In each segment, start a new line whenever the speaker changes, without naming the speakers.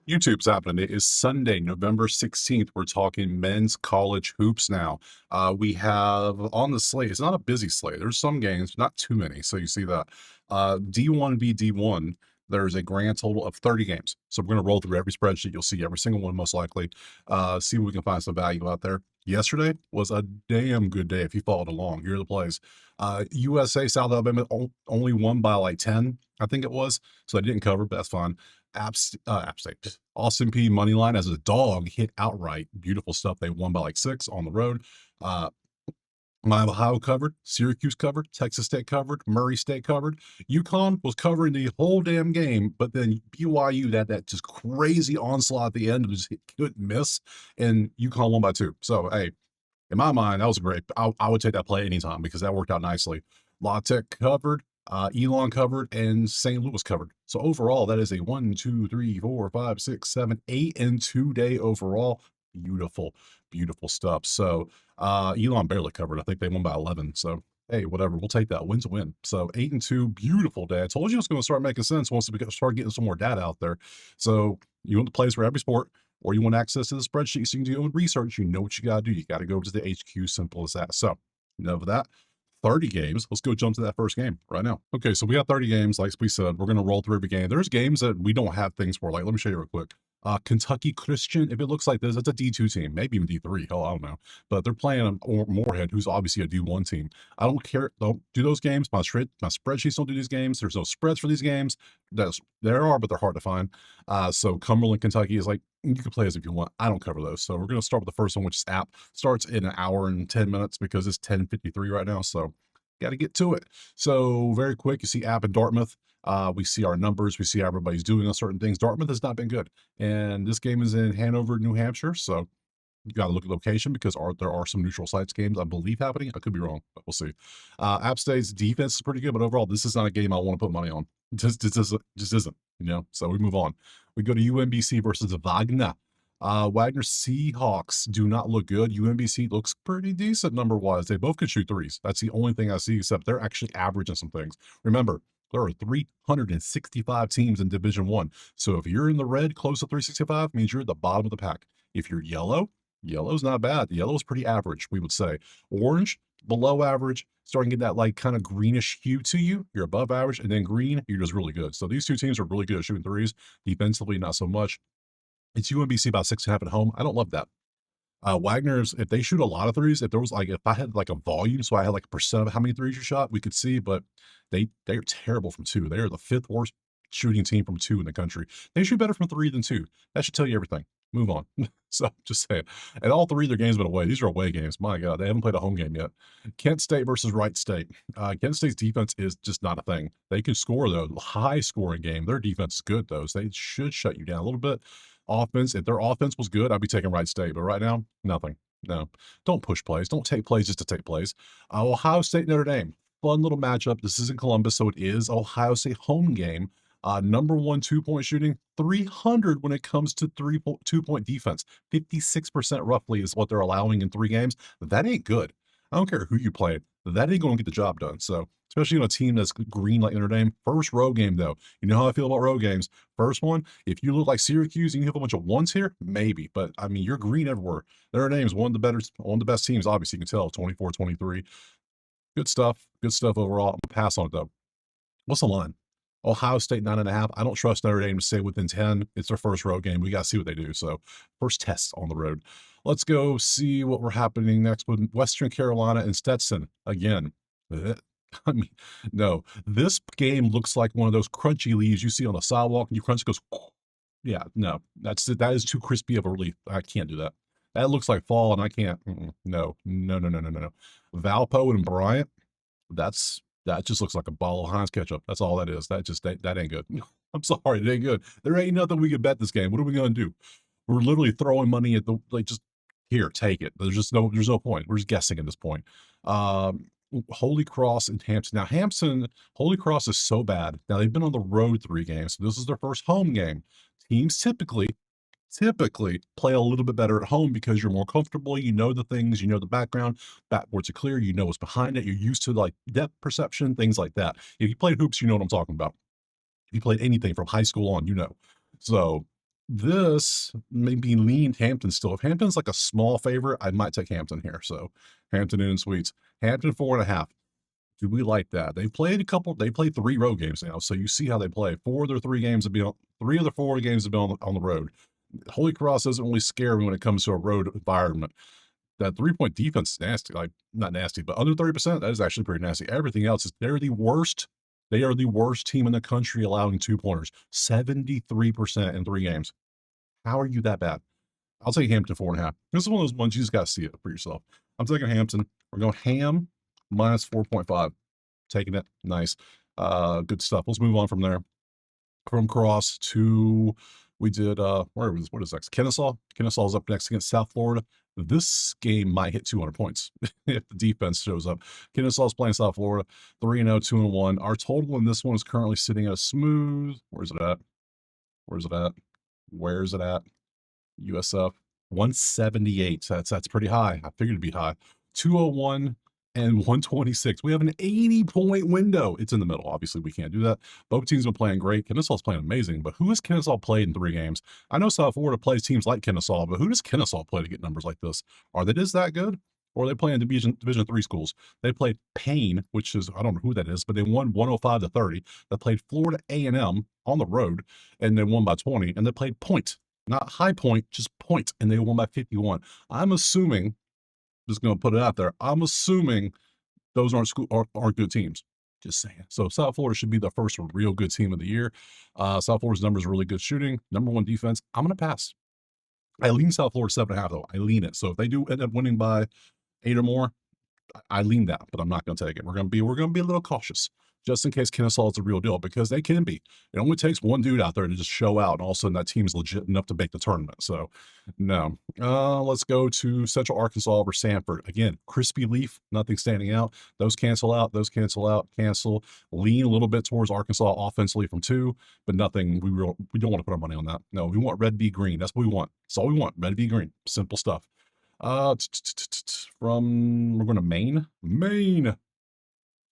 YouTube's happening. It is Sunday, November 16th. We're talking men's college hoops now. We have on the slate, it's not a busy slate. There's some games, not too many. So you see that. D1 v D1, there's a grand total of 30 games. So we're going to roll through every spreadsheet. You'll see every single one, most likely. See if we can find some value out there. Yesterday was a damn good day if you followed along. Here are the plays. USA, South Alabama only won by like 10, I think it was. So they didn't cover, but that's fine. App State. Austin P money line as a dog hit outright. Beautiful stuff. They won by like 6 on the road. Uh, Ohio covered, Syracuse covered, Texas State covered, Murray State covered. UConn was covering the whole damn game, but then BYU had that just crazy onslaught at the end, just couldn't miss, and UConn won by 2. So hey, in my mind, that was great. I would take that play anytime because that worked out nicely. La Tech covered, Elon covered, and St. Louis covered. So overall, that is a 1, 2, 3, 4, 5, 6, 7, 8-2 day overall. Beautiful, beautiful stuff. So Elon barely covered. I think they won by 11. So hey, whatever. We'll take that. Win's a win. So 8-2, beautiful day. I told you it's going to start making sense once we start getting some more data out there. So you want the plays for every sport, or you want access to the spreadsheet so you can do your own research, you know what you got to do. You got to go to the HQ, simple as that. So, enough of that. 30 games. Let's go jump to that first game right now. Okay, so we got 30 games. Like we said, we're going to roll through every game. There's games that we don't have things for. Like, let me show you real quick. Kentucky Christian, if it looks like this, it's a D2 team, maybe even D3. Hell, I don't know. But they're playing Moorhead, who's obviously a D1 team. I don't care. Don't do those games. My spreadsheets don't do these games. There's no spreads for these games. There are, but they're hard to find. So Cumberland, Kentucky is like, you can play as if you want. I don't cover those. So we're going to start with the first one, which is App. Starts in an hour and 10 minutes because it's 10:53 right now. So got to get to it. So very quick, you see App in Dartmouth. We see our numbers. We see how everybody's doing on certain things. Dartmouth has not been good. And this game is in Hanover, New Hampshire. So you got to look at location because there are some neutral sites games, I believe, happening. I could be wrong, but we'll see. App State's defense is pretty good, but overall, this is not a game I want to put money on. Just isn't, So we move on. We go to UMBC versus Wagner. Wagner Seahawks do not look good. UMBC looks pretty decent number-wise. They both can shoot threes. That's the only thing I see, except they're actually averaging some things. Remember, there are 365 teams in Division One. So if you're in the red, close to 365, means you're at the bottom of the pack. If you're yellow's not bad. Yellow is pretty average, we would say. Orange, below average, starting to get that like kind of greenish hue to you. You're above average, and then green, you're just really good. So these two teams are really good at shooting threes. Defensively, not so much. It's UMBC about 6.5 at home. I don't love that. Wagner's, if they shoot a lot of threes, if I had like a volume, so I had like a percent of how many threes you shot, we could see, but they're terrible from 2. They are the 5th worst shooting team from 2 in the country. They shoot better from 3 than 2. That should tell you everything. Move on. So just saying. And all 3 of their games have been away. These are away games. My God, they haven't played a home game yet. Kent State versus Wright State. Kent State's defense is just not a thing. They can score though, high scoring game. Their defense is good though, so they should shut you down a little bit. Offense, if their offense was good, I'd be taking Wright State. But right now, nothing. No. Don't push plays. Don't take plays just to take plays. Ohio State, Notre Dame. Fun little matchup. This is in Columbus, so it is Ohio State home game. Number 1 2-point shooting, 300 when it comes to 2-point defense. 56% roughly is what they're allowing in 3 games. That ain't good. I don't care who you play. That ain't going to get the job done. So, especially on a team that's green like Notre Dame. First road game, though. You know how I feel about road games. First one, if you look like Syracuse and you have a bunch of ones here, maybe. But, I mean, you're green everywhere. Notre Dame's one of the best teams, obviously. You can tell, 24-23. Good stuff. Good stuff overall. I'm going to pass on it, though. What's the line? Ohio State 9.5. I don't trust Notre Dame to stay within 10. It's their first road game. We got to see what they do. So, first test on the road. Let's go see what we're happening next with Western Carolina and Stetson again. I mean, no, this game looks like one of those crunchy leaves you see on the sidewalk, and you crunch, it goes, yeah, no, that is too crispy of a relief. I can't do that. That looks like fall, and I can't. No, no, no, no, no, no, no. Valpo and Bryant, that just looks like a bottle of Heinz ketchup. That's all that is. That ain't good. I'm sorry, it ain't good. There ain't nothing we can bet this game. What are we gonna do? We're literally throwing money at the just here, take it. There's no point. We're just guessing at this point. Holy Cross and Hampton. Now Hampton, Holy Cross is so bad. Now they've been on the road 3 games. So this is their first home game. Teams typically play a little bit better at home because you're more comfortable. You know the things, you know the background, backboards are clear, you know what's behind it. You're used to like depth perception, things like that. If you played hoops, you know what I'm talking about. If you played anything from high school on, you know. So This maybe leaned Hampton still. If Hampton's like a small favorite, I might take Hampton here. So Hampton Inn and Suites. Hampton 4.5. Do we like that? They played 3 road games now, so you see how they play. 4 of their 3 games have been on 3 of the 4 games have been on the road. Holy Cross doesn't really scare me when it comes to a road environment. That 3-point defense is nasty, like, not nasty, but under 30%, that is actually pretty nasty. Everything else is they're the worst. They are the worst team in the country allowing 2-pointers, 73% in 3 games. How are you that bad? I'll take Hampton 4.5. This is one of those ones you just gotta see it for yourself. I'm taking Hampton. We're going Ham minus 4.5. Taking it. Nice. Good stuff. Let's move on from there. From Cross to we did what is next? Kennesaw. Kennesaw is up next against South Florida. This game might hit 200 points if the defense shows up. Kennesaw's playing South Florida, 3-0, 2-1. Our total in this one is currently sitting at a smooth. Where's it at? Where's it at? Where's it at? USF 178. That's pretty high. I figured it'd be high. 201 and 126. We have an 80-point window. It's in the middle. Obviously, we can't do that. Both teams have been playing great. Kennesaw's playing amazing, but who has Kennesaw played in 3 games? I know South Florida plays teams like Kennesaw, but who does Kennesaw play to get numbers like this? Are they just that good? Or are they playing Division 3 schools? They played Payne, which is, I don't know who that is, but they won 105-30. They played Florida A&M on the road, and they won by 20. And they played Point, not High Point, just Point, and they won by 51. I'm assuming, just going to put it out there, I'm assuming those aren't good teams. Just saying. So South Florida should be the first real good team of the year. South Florida's numbers are really good shooting, number 1 defense. I'm going to pass. I lean South Florida 7.5 though. I lean it. So if they do end up winning by 8 or more, I lean that, but I'm not going to take it. We're going to be a little cautious just in case Kennesaw is the real deal, because they can be. It only takes one dude out there to just show out, and all of a sudden that team's legit enough to make the tournament. So, no. Let's go to Central Arkansas versus Sanford. Again, crispy leaf, nothing standing out. Those cancel out. Those cancel out. Cancel. Lean a little bit towards Arkansas offensively from 2, but nothing. We don't want to put our money on that. No, we want red v green. That's what we want. That's all we want. Red v green. Simple stuff. From we're going to Maine. Maine.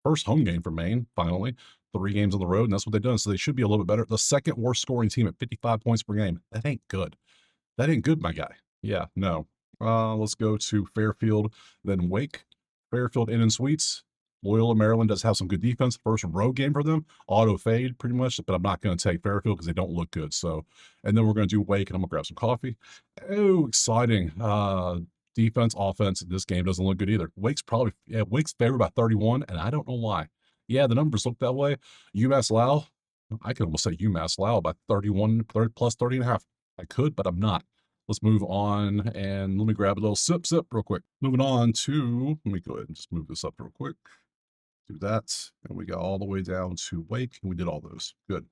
First home game for Maine, finally. 3 games on the road, and that's what they've done. So they should be a little bit better. The second worst scoring team at 55 points per game. That ain't good. That ain't good, my guy. Yeah, no. Let's go to Fairfield, then Wake. Fairfield Inn and Suites. Loyola, Maryland does have some good defense. First road game for them. Auto fade, pretty much, but I'm not going to take Fairfield because they don't look good. So, and then we're going to do Wake, and I'm going to grab some coffee. Oh, exciting. Defense, offense, this game doesn't look good either. Wake's favored by 31, and I don't know why. Yeah, the numbers look that way. UMass Lowell, I could almost say UMass Lowell by 31, plus 30 and a half. I could, but I'm not. Let's move on, and let me grab a little sip real quick. Moving on to, let me go ahead and just move this up real quick. Do that, and we got all the way down to Wake, and we did all those. Good.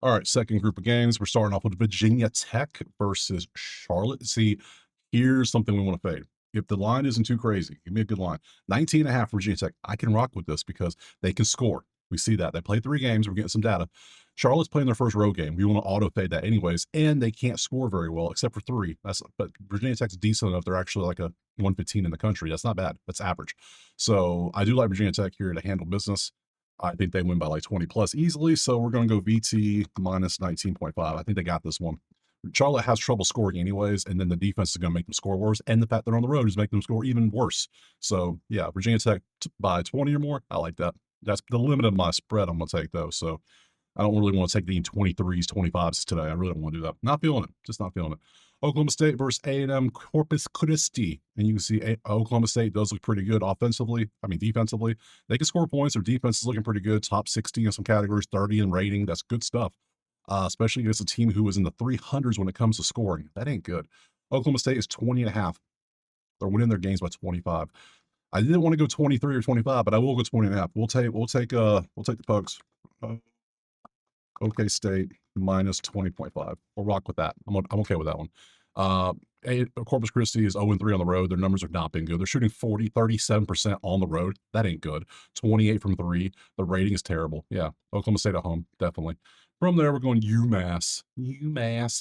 All right, second group of games. We're starting off with Virginia Tech versus Charlotte. See, here's something we want to fade. If the line isn't too crazy, give me a good line. 19.5 Virginia Tech. I can rock with this because they can score. We see that. They played 3 games. We're getting some data. Charlotte's playing their first road game. We want to auto fade that anyways. And they can't score very well, except for 3. But Virginia Tech's decent enough. They're actually like a 115 in the country. That's not bad. That's average. So I do like Virginia Tech here to handle business. I think they win by like 20 plus easily. So we're going to go VT minus 19.5. I think they got this one. Charlotte has trouble scoring anyways, and then the defense is going to make them score worse, and the fact they're on the road is making them score even worse. So, yeah, Virginia Tech by 20 or more, I like that. That's the limit of my spread I'm going to take, though. So, I don't really want to take the 23s, 25s today. I really don't want to do that. Not feeling it. Just not feeling it. Oklahoma State versus A&M Corpus Christi. And you can see Oklahoma State does look pretty good defensively. They can score points. Their defense is looking pretty good. Top 60 in some categories, 30 in rating. That's good stuff. Especially against a team who is in the 300s when it comes to scoring. That ain't good. Oklahoma State is 20.5. They're winning their games by 25. I didn't want to go 23 or 25, but I will go 20.5. We'll take the Pokes. OK State minus 20.5. We'll rock with that. I'm okay with that one. Corpus Christi is 0-3 on the road. Their numbers are not been good. They're shooting 37% on the road. That ain't good. 28 from 3. The rating is terrible. Yeah, Oklahoma State at home, definitely. From there, we're going UMass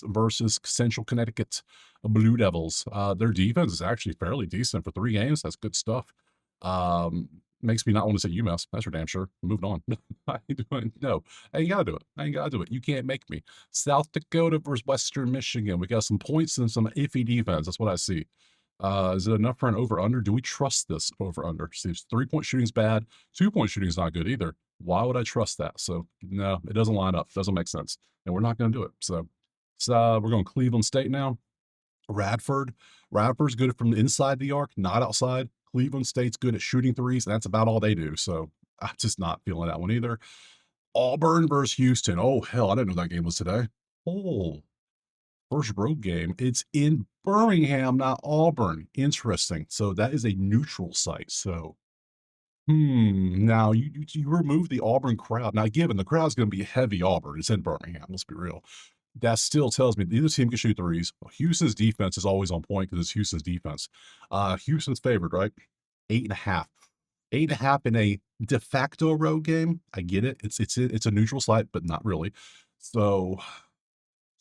versus Central Connecticut Blue Devils. Their defense is actually fairly decent for 3 games. That's good stuff. Makes me not want to say UMass. That's for damn sure. Moving on. I ain't doing no. I ain't gotta do it. I ain't gotta do it. You can't make me. South Dakota versus Western Michigan. We got some points and some iffy defense. That's what I see. Is it enough for an over under? Do we trust this over under? See, 3 point shooting is bad. 2 point shooting is not good either. Why would I trust that? So no, it doesn't line up. Doesn't make sense. And we're not going to do it. So we're going Cleveland State now. Radford. Radford's good from inside the arc, not outside. Cleveland State's good at shooting threes, and that's about all they do. So I'm just not feeling that one either. Auburn versus Houston. Oh, hell, I didn't know that game was today. Oh, first road game. It's in Birmingham, not Auburn. Interesting. So that is a neutral site. So, now you remove the Auburn crowd. Now, given the crowd's going to be heavy Auburn, it's in Birmingham. Let's be real. That still tells me neither team can shoot threes. Houston's defense is always on point because it's Houston's defense. Houston's favored, right? 8.5. 8.5 in a de facto road game. I get it. It's a neutral site, but not really. So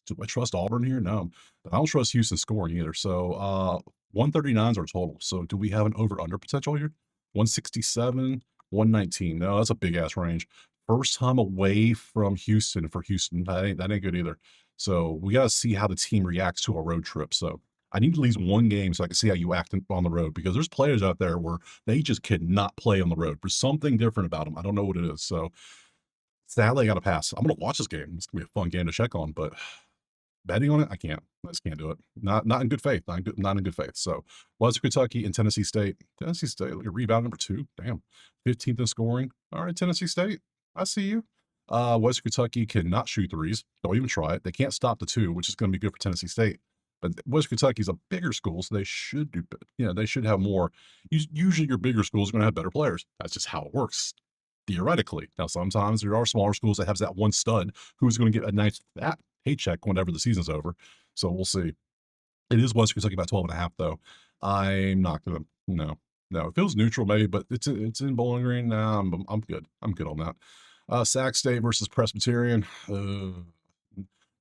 do I trust Auburn here? No. But I don't trust Houston scoring either. So 139 is our total. So do we have an over under potential here? 167, 119. No, that's a big ass range. First time away from Houston for Houston. That ain't good either. So we got to see how the team reacts to a road trip. So I need at least one game so I can see how you act on the road because there's players out there where they just cannot play on the road. There's something different about them. I don't know what it is. So sadly, I got to pass. I'm going to watch this game. It's going to be a fun game to check on, but betting on it, I can't. I just can't do it. Not in good faith. Not in good faith. So Western Kentucky and Tennessee State. Tennessee State, look at rebound number 2. Damn. 15th in scoring. All right, Tennessee State. I see you. Western Kentucky cannot shoot threes. Don't even try it. They can't stop the 2, which is going to be good for Tennessee State. But Western Kentucky is a bigger school, so they should do. They should have more. Usually, your bigger schools are going to have better players. That's just how it works, theoretically. Now, sometimes there are smaller schools that have that one stud who's going to get a nice fat paycheck whenever the season's over. So we'll see. It is Western Kentucky about 12.5, though. I'm not going to. No. It feels neutral, maybe, but it's in Bowling Green. Nah, I'm good. I'm good on that. Sac State versus Presbyterian.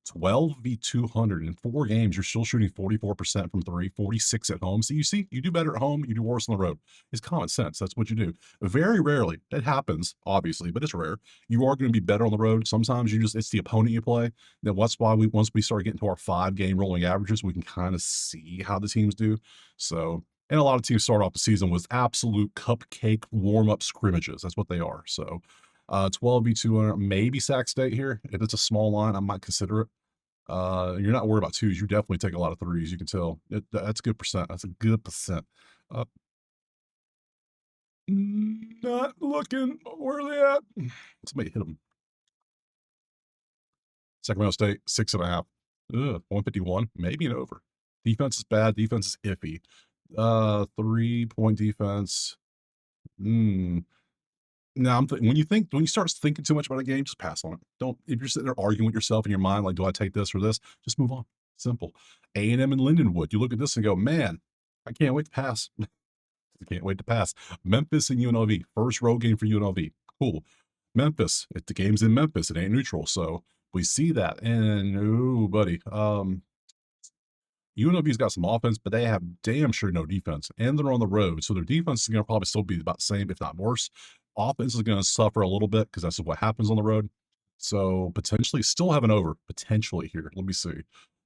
12v200 in 4 games. You're still shooting 44% from 3, 46 at home. So you do better at home, you do worse on the road. It's common sense. That's what you do. Very rarely, it happens, obviously, but it's rare. You are going to be better on the road. Sometimes it's the opponent you play. That's why once we start getting to our 5-game rolling averages, we can kind of see how the teams do. So, and a lot of teams start off the season with absolute cupcake warm-up scrimmages. That's what they are. So 12v200, maybe Sac State here. If it's a small line, I might consider it. You're not worried about 2s. You definitely take a lot of 3s. You can tell. That's a good percent. That's a good percent. Not looking. Where are they at? Somebody hit them. Sacramento State, 6.5. 151. Maybe an over. Defense is bad. Defense is iffy. 3-point defense. Now, when you start thinking too much about a game, just pass on it. Don't, if you're sitting there arguing with yourself in your mind, like, do I take this or this? Just move on. Simple. A&M and Lindenwood. You look at this and go, man, I can't wait to pass. I can't wait to pass. Memphis and UNLV. First road game for UNLV. Cool. Memphis. If the game's in Memphis, it ain't neutral. So we see that. And, oh, buddy. UNLV's got some offense, but they have damn sure no defense, and they're on the road, so their defense is going to probably still be about the same, if not worse. Offense is going to suffer a little bit because that's what happens on the road. So potentially still have an over, potentially here. Let me see.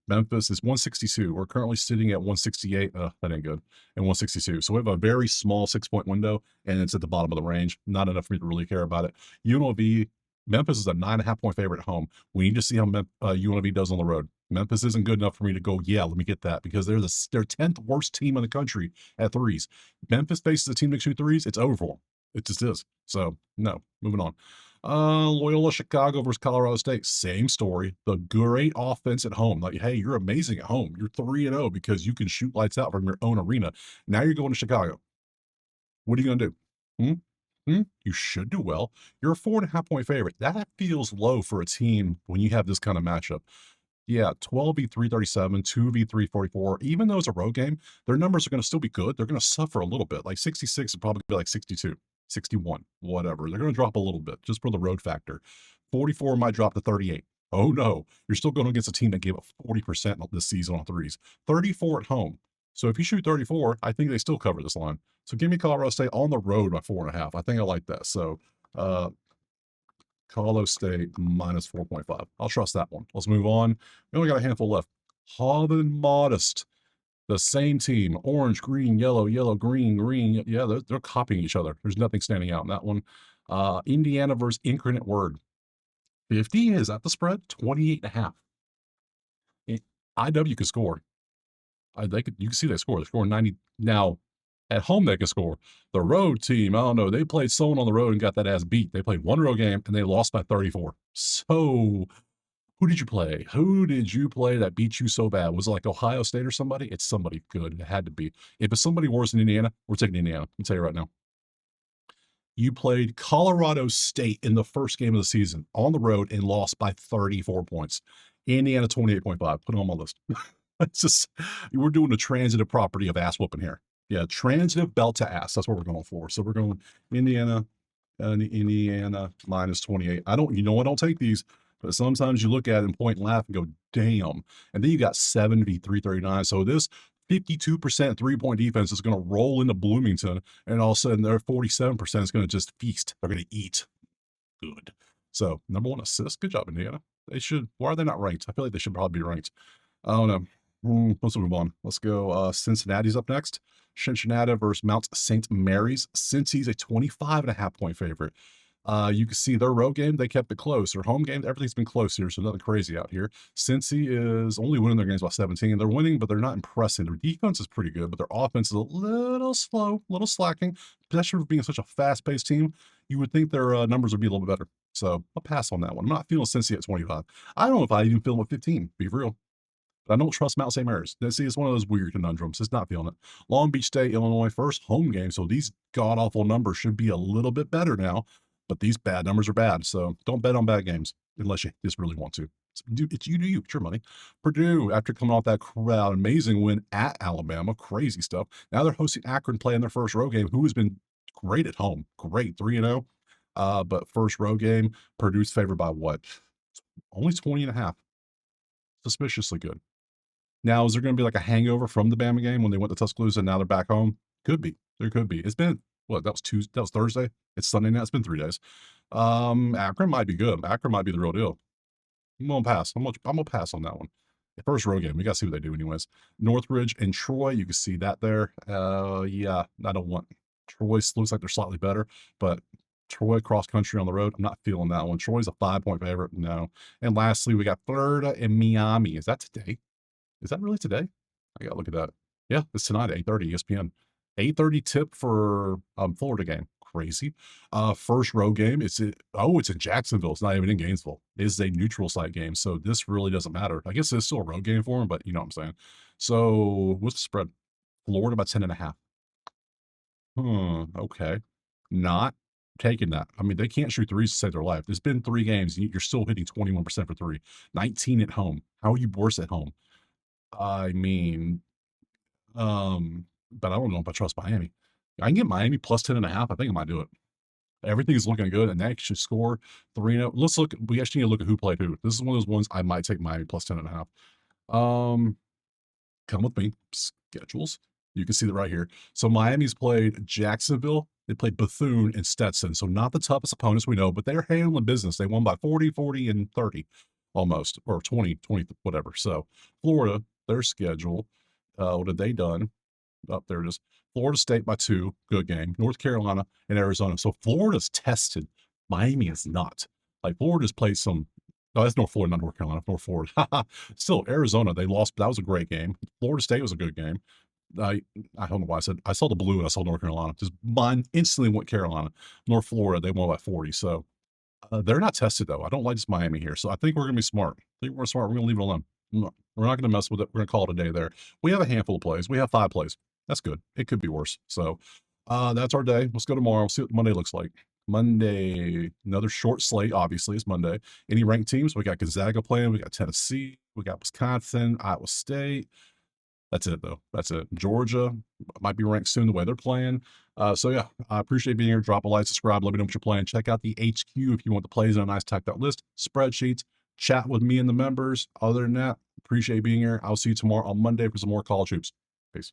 Memphis is 162. We're currently sitting at 168. That ain't good. And 162. So we have a very small 6-point window, and it's at the bottom of the range. Not enough for me to really care about it. UNLV, Memphis is a 9.5-point favorite at home. We need to see how UNLV does on the road. Memphis isn't good enough for me to go, yeah, let me get that, because they're their 10th worst team in the country at threes. Memphis faces a team that shoot threes, it's over for them. It just is. So, no, moving on. Loyola Chicago versus Colorado State, same story. The great offense at home. Like, hey, you're amazing at home. You're 3-0 because you can shoot lights out from your own arena. Now you're going to Chicago. What are you going to do? You should do well. You're a 4.5-point favorite. That feels low for a team when you have this kind of matchup. Yeah, 12v337, 2v344. Even though it's a road game, their numbers are going to still be good. They're going to suffer a little bit. Like 66 would probably be like 62, 61, whatever. They're going to drop a little bit just for the road factor. 44 might drop to 38. Oh no, you're still going against a team that gave up 40% this season on threes. 34 at home. So if you shoot 34, I think they still cover this line. So give me Colorado State on the road by 4.5. I think I like that. So uh, Colorado State minus 4.5. I'll trust that one. Let's move on. We only got a handful left. Harvard Modest, the same team, orange, green, yellow, yellow, green, green. Yeah, they're copying each other. There's nothing standing out in that one. Indiana versus Incarnate Word. 50 is that the spread? 28.5. IW could score. They could. You can see they score. They're scoring 90 now. At home, they can score. The road team, I don't know. They played someone on the road and got that ass beat. They played one road game and they lost by 34. So, who did you play? Who did you play that beat you so bad? Was it like Ohio State or somebody? It's somebody good. It had to be. If it's somebody worse than Indiana, we're taking Indiana. I'll tell you right now. You played Colorado State in the first game of the season on the road and lost by 34 points. Indiana 28.5. Put it on my list. It's just, we're doing a transitive property of ass whooping here. Yeah, transitive belt to ass. That's what we're going for. So we're going Indiana, Indiana minus 28. You know, I don't take these, but sometimes you look at it and point and laugh and go, damn. And then you got 73-39. So this 52% 3-point defense is going to roll into Bloomington, and all of a sudden their 47% is going to just feast. They're going to eat good. So number one assist. Good job, Indiana. They should. Why are they not ranked? I feel like they should probably be ranked. I don't know. Let's move on. Let's go. Cincinnati's up next. Cincinnati versus Mount St. Mary's. Cincy's a 25.5-point favorite. You can see their road game, they kept it close. Their home game, everything's been close here, so nothing crazy out here. Cincy is only winning their games by 17. They're winning, but they're not impressing. Their defense is pretty good, but their offense is a little slow, a little slacking. Especially for being such a fast-paced team, you would think their numbers would be a little bit better. So I'll pass on that one. I'm not feeling Cincy at 25. I don't know if I even feel them at 15, to be real. But I don't trust Mount St. Mary's. See, it's one of those weird conundrums. It's not feeling it. Long Beach State, Illinois, first home game. So these god-awful numbers should be a little bit better now. But these bad numbers are bad. So don't bet on bad games unless you just really want to. It's you do you. It's your money. Purdue, after coming off that crowd, amazing win at Alabama. Crazy stuff. Now they're hosting Akron, playing their first road game, who has been great at home. Great, 3-0. But first road game, Purdue's favored by what? Only 20.5. Suspiciously good. Now, is there going to be like a hangover from the Bama game when they went to Tuscaloosa and now they're back home? Could be. There could be. It's been what? That was Tuesday. That was Thursday. It's Sunday now. It's been 3 days. Akron might be good. Akron might be the real deal. I'm gonna pass. I'm gonna pass on that one. The first road game. We gotta see what they do, anyways. Northridge and Troy. You can see that there. Yeah, I don't want Troy. Looks like they're slightly better, but Troy cross country on the road. I'm not feeling that one. Troy's a 5-point favorite. No. And lastly, we got Florida and Miami. Is that today? Is that really today? I gotta look at that. Yeah, it's tonight at 8:30 ESPN. 8:30 tip for Florida game. Crazy. First road game. It's in Jacksonville. It's not even in Gainesville. It is a neutral site game. So this really doesn't matter. I guess it's still a road game for them, but you know what I'm saying. So what's the spread? Florida by 10.5. Okay. Not taking that. I mean, they can't shoot threes to save their life. There's been 3 games. You're still hitting 21% for 3. 19 at home. How are you worse at home? I mean, but I don't know if I trust Miami. I can get Miami plus 10.5. I think I might do it. Everything is looking good, and they should score 3-0. Let's look. We actually need to look at who played who. This is one of those ones I might take Miami plus 10.5. Come with me. Schedules. You can see that right here. So Miami's played Jacksonville. They played Bethune and Stetson. So not the toughest opponents we know, but they're handling business. They won by 40, 40, and 30 almost, or 20, 20, whatever. So Florida, their schedule, what have they done? Up there it is. Florida State by 2, good game. North Carolina and Arizona. So Florida's tested. Miami is not. Like Florida's played some. No, that's North Florida, not North Carolina. North Florida. Still, Arizona, they lost. That was a great game. Florida State was a good game. I don't know why I saw the blue and I saw North Carolina. Just mine instantly went Carolina. North Florida, they won by 40. So they're not tested though. I don't like this Miami here. So I think we're gonna be smart. I think we're smart. We're gonna leave it alone. We're not gonna mess with it. We're gonna call it a day there. We have a handful of plays. We have 5 plays. That's good. It could be worse. So that's our day. Let's go tomorrow. See what Monday looks like. Monday, another short slate. Obviously, it's Monday. Any ranked teams? We got Gonzaga playing. We got Tennessee. We got Wisconsin, Iowa State. That's it, though. That's it. Georgia might be ranked soon the way they're playing. So, yeah, I appreciate being here. Drop a like, subscribe. Let me know what you're playing. Check out the HQ if you want the plays in a nice typed out list, spreadsheets, chat with me and the members. Other than that, appreciate being here. I'll see you tomorrow on Monday for some more college hoops. Peace.